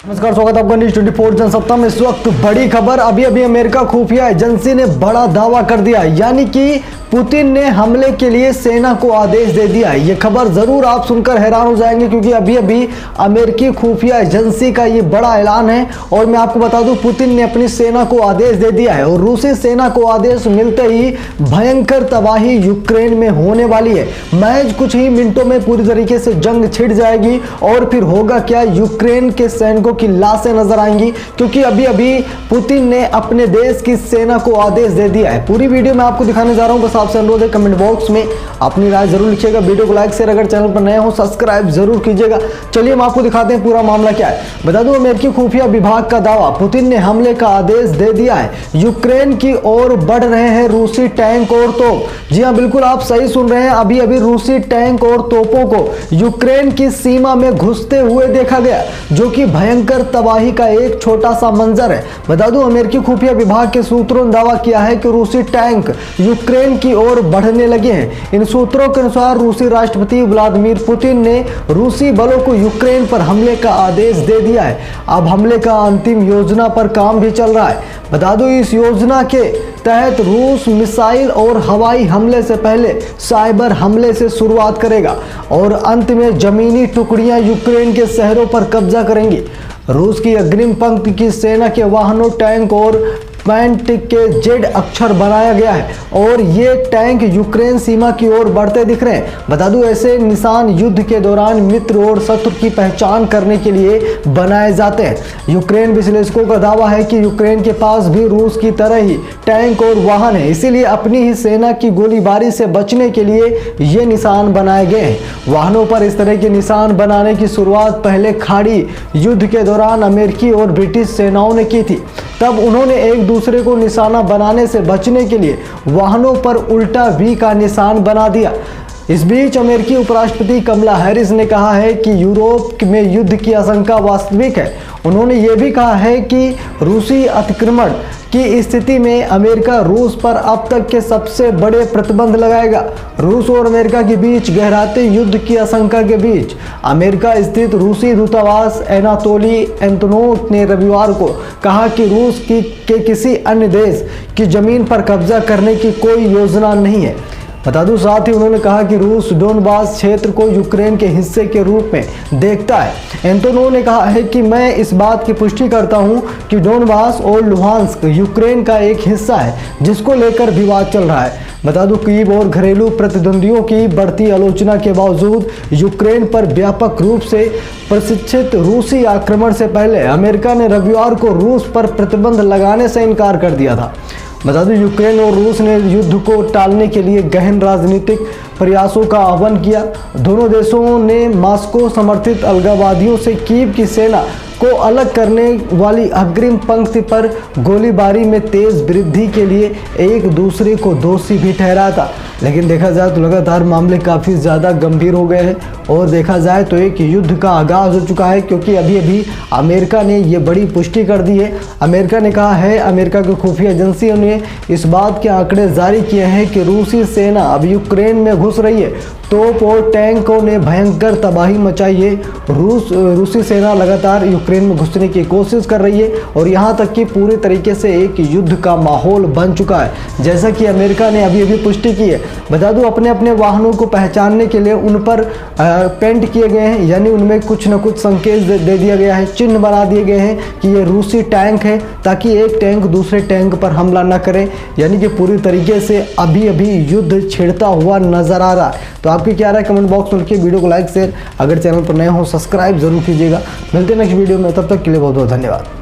नमस्कार, स्वागत है आपका न्यूज़ 24 जनसत्ता में। इस वक्त बड़ी खबर, अभी अमेरिका खुफिया एजेंसी ने बड़ा दावा कर दिया, यानी कि पुतिन ने हमले के लिए सेना को आदेश दे दिया। ये खबर जरूर आप सुनकर हैरान हो जाएंगे, क्योंकि अभी अमेरिकी खुफिया एजेंसी का ये बड़ा ऐलान है। और मैं आपको बता दूं, पुतिन ने अपनी सेना को आदेश दे दिया है और रूसी सेना को आदेश मिलते ही भयंकर तबाही यूक्रेन में होने वाली है। महज कुछ ही मिनटों में पूरी तरीके से जंग छिड़ जाएगी और फिर होगा क्या, यूक्रेन के सैनिकों की लाशें नजर आएंगी, क्योंकि अभी पुतिन ने अपने देश की सेना को आदेश दे दिया है। पूरी वीडियो में आपको दिखाने जा रहा हूं। बस आपसे अनुरोध है, कमेंट बॉक्स में अपनी राय जरूर लिखिएगा, वीडियो को लाइक शेयर, अगर चैनल पर नए हो सब्सक्राइब जरूर कीजिएगा। चलिए हम आपको दिखाते हैं पूरा मामला क्या है। बता दूं, अमेरिकी खुफिया विभाग का दावा, पुतिन ने हमले का आदेश दे दिया है। यूक्रेन की ओर बढ़ रहे हैं रूसी टैंक और तोप। जी हां, बिल्कुल आप सही सुन रहे हैं, अभी रूसी टैंक और तोपों को यूक्रेन की सीमा में घुसते हुए देखा गया, जो कि भयंकर तबाही का एक छोटा सा मंजर है। बता दूं, अमेरिकी खुफिया विभाग के सूत्रों ने दावा किया है कि रूसी टैंक यूक्रेन की ओर बढ़ने लगे हैं। इन सूत्रों के अनुसार रूसी राष्ट्रपति व्लादिमीर पुतिन ने रूसी बलों को यूक्रेन पर हमले का आदेश दे दिया है। अब हमले का अंतिम योजना पर काम भी चल रहा है। बता दूं, इस योजना के तहत रूस मिसाइल और हवाई हमले से पहले साइबर हमले से शुरुआत करेगा और अंत में जमीनी टुकड़ियां यूक्रेन के शहरों पर कब्जा करेंगी। रूस की अग्रिम पंक्ति की सेना के वाहनों, टैंक और पैंट के जेड अक्षर बनाया गया है और ये टैंक यूक्रेन सीमा की ओर बढ़ते दिख रहे हैं। बता दूं, ऐसे निशान युद्ध के दौरान मित्र और शत्रु की पहचान करने के लिए बनाए जाते हैं। यूक्रेन विश्लेषकों का दावा है कि यूक्रेन के पास भी रूस की तरह ही टैंक और वाहन है, इसीलिए अपनी ही सेना की गोलीबारी से बचने के लिए ये निशान बनाए गए हैं। वाहनों पर इस तरह के निशान बनाने की शुरुआत पहले खाड़ी युद्ध के दौरान अमेरिकी और ब्रिटिश सेनाओं ने की थी। तब उन्होंने एक दूसरे को निशाना बनाने से बचने के लिए वाहनों पर उल्टा वी का निशान बना दिया। इस बीच अमेरिकी उपराष्ट्रपति कमला हैरिस ने कहा है कि यूरोप में युद्ध की आशंका वास्तविक है। उन्होंने ये भी कहा है कि रूसी अतिक्रमण की स्थिति में अमेरिका रूस पर अब तक के सबसे बड़े प्रतिबंध लगाएगा। रूस और अमेरिका के बीच गहराते युद्ध की आशंका के बीच अमेरिका स्थित रूसी दूतावास एनातोली एंटोनोव ने रविवार को कहा कि रूस के किसी अन्य देश की जमीन पर कब्जा करने की कोई योजना नहीं है। बता दूं, साथ ही उन्होंने कहा कि रूस डोनबास क्षेत्र को यूक्रेन के हिस्से के रूप में देखता है। एंटोनोव ने कहा है कि मैं इस बात की पुष्टि करता हूं कि डोनबास और लुहांस्क यूक्रेन का एक हिस्सा है, जिसको लेकर विवाद चल रहा है। बता दूं, कीव और घरेलू प्रतिद्वंदियों की बढ़ती आलोचना के बावजूद यूक्रेन पर व्यापक रूप से प्रशिक्षित रूसी आक्रमण से पहले अमेरिका ने रविवार को रूस पर प्रतिबंध लगाने से इनकार कर दिया था। बता दूं, यूक्रेन और रूस ने युद्ध को टालने के लिए गहन राजनीतिक प्रयासों का आह्वान किया। दोनों देशों ने मॉस्को समर्थित अलगाववादियों से कीव की सेना को अलग करने वाली अग्रिम पंक्ति पर गोलीबारी में तेज वृद्धि के लिए एक दूसरे को दोषी भी ठहराया था। लेकिन देखा जाए तो लगातार मामले काफ़ी ज़्यादा गंभीर हो गए हैं और देखा जाए तो एक युद्ध का आगाज़ हो चुका है, क्योंकि अभी अमेरिका ने ये बड़ी पुष्टि कर दी है। अमेरिका ने कहा है, अमेरिका की खुफिया एजेंसियों ने इस बात के आंकड़े जारी किए हैं कि रूसी सेना अब यूक्रेन में घुस रही है। तोप और टैंकों ने भयंकर तबाही मचाई है। रूसी सेना लगातार यूक्रेन में घुसने की कोशिश कर रही है और यहाँ तक कि पूरी तरीके से एक युद्ध का माहौल बन चुका है, जैसा कि अमेरिका ने अभी पुष्टि की है। बता दूं, अपने अपने वाहनों को पहचानने के लिए उन पर पेंट किए गए हैं, यानी उनमें कुछ न कुछ संकेत दे दिया गया है, चिन्ह बना दिए गए हैं कि ये रूसी टैंक है, ताकि एक टैंक दूसरे टैंक पर हमला न करे। यानी कि पूरी तरीके से अभी युद्ध छिड़ता हुआ नजर आ रहा है। तो आपकी क्या राय, कमेंट बॉक्स में लिखिए, वीडियो को लाइक शेयर, अगर चैनल पर नए हो सब्सक्राइब जरूर कीजिएगा। मिलते हैं नेक्स्ट वीडियो में, तब तक के लिए बहुत बहुत धन्यवाद।